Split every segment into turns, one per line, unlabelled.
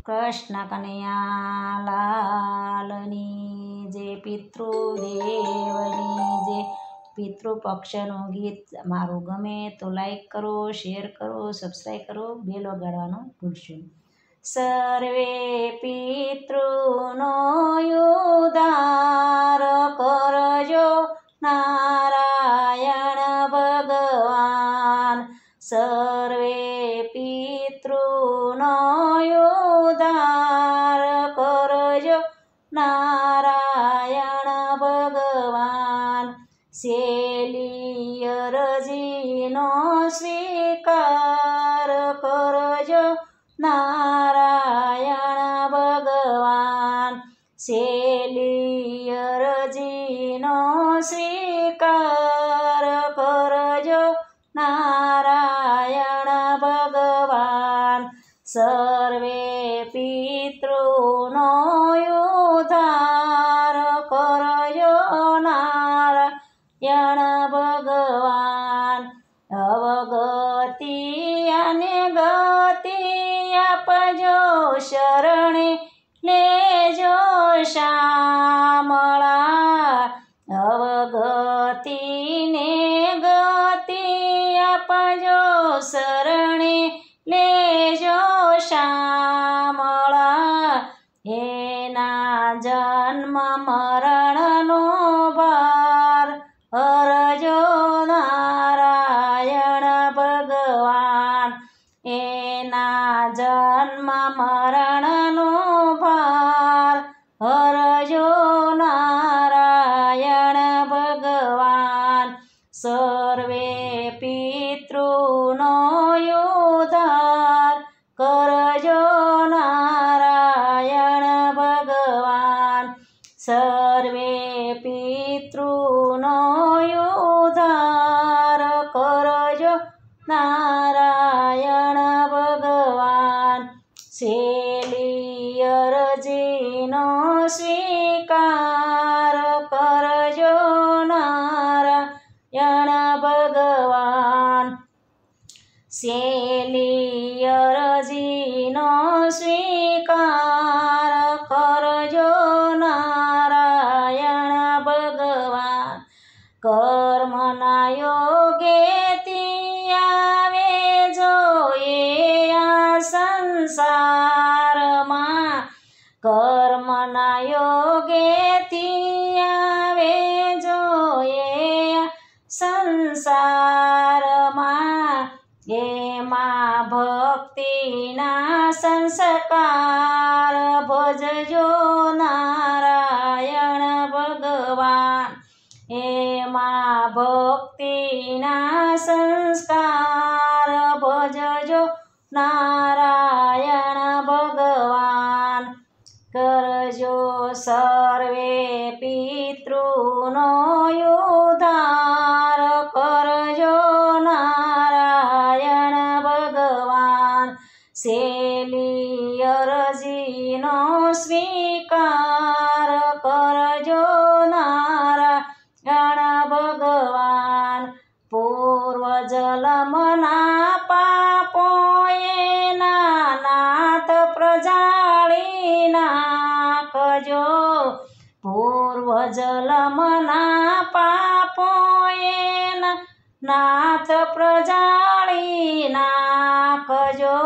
કૃષ્ણ કનૈયા લાલની જે પિતૃદેવની જે પિતૃપક્ષનું ગીત મારું ગમે તો લાઈક કરો, શેર કરો, સબસ્ક્રાઈબ કરો, બેલ વગાડવાનું ભૂલશો નહીં. સર્વે પિતૃનો ઉદ્ધાર કરજો નારાયણ ભગવાન. સર્વે પિતૃનો ઉદ્ધાર કરજો નારાયણ ભગવાન. સેલી અરજીનો સ્વીકાર કરજો નારાયણ ભગવાન. સેલી અરજીનો સ્વીકાર કરજો નારાયણ ભગવાન. સર્વે પિતૃનો ઉદ્ધાર કરજો નારાયણ ભગવાન. અવગતિ અને ગતિ આપજો શરણે લેજો શામળા. અવગતિને ગતિ આપજો શરણે લેજો શામળા. એના જન્મ મરણનો ભાર હરજો નારાયણ ભગવાન. એના જન્મ મરણનો ભાર હરજો નારાયણ ભગવાન. સર્વે પિતૃનો ઉદ્ધાર કરજો નારાયણ ભગવાન. સર્વે પિતૃનો ઉદ્ધાર કરજો નારાયણ ભગવાન. સેલી અરજીનો સ્વીકાર કરજો નારાયણ ભગવાન. સેલી અરજીનો સ્વીકાર કરજો નારાયણ ભગવાન. કર્મના યોગેથી આવે જોઈએ આ સંસારમાં. કર્મના યોગેથી આવે જોઈએ સંસારમાં. એમાં ભક્તિના સંસ્કાર ભજજો નારાયણ ભગવાન. એમાં ભક્તિના સંસ્કાર ભજજો નારાયણ ભગવાન. કરજો સર્વે પિતૃનો ઉદ્ધાર કરજો નારાયણ ભગવાન. સેલી અરજીનો સ્વીકાર કરજો નારાયણ ભગવાન. પૂર્વજન્મના પાપો એના નાથ પ્રજાળી નાખજો. પૂર્વજન્મના પાપો એના નાથ પ્રજાળી નાખજો.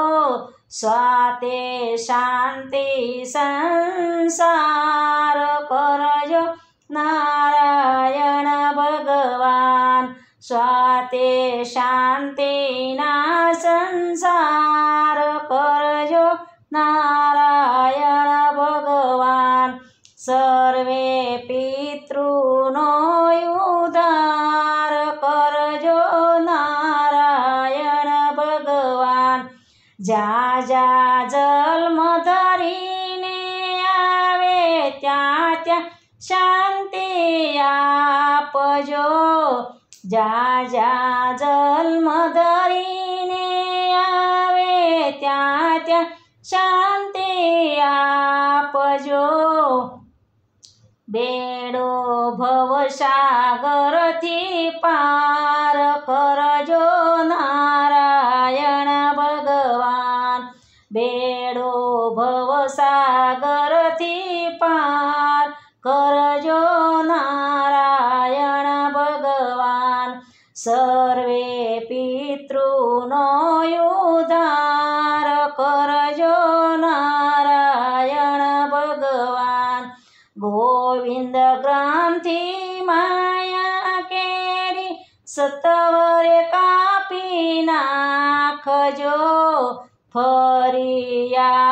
સ્વાતે શાંતિ સંસાર કરજો નારાયણ ભગવાન. સ્વાતે શાંતિના સંસાર કરજો નારાયણ ભગવાન. સર્વે પિતૃનો ઉદ્ધાર કરજો નારાયણ ભગવાન. જા જા જન્મ ધરીને આવે ત્યાં ત્યાં શાંતિ આપજો. જા જા જન્મ ધરીને આવે ત્યાં ત્યાં શાંતિ આપજો. બેડો ભવસાગરથી પાર કરજો નારાયણ ભગવાન. બેડો ભવ ભવસાગરથી પાર કરજો નારાયણ ભગવાન સર્વે પિતૃનો ઉદ્ધાર કરજો નારાયણ ભગવાન ગોવિંદ ગ્રામથી માયા કેરી સત્વરે કાપી નાખજો ફરિયા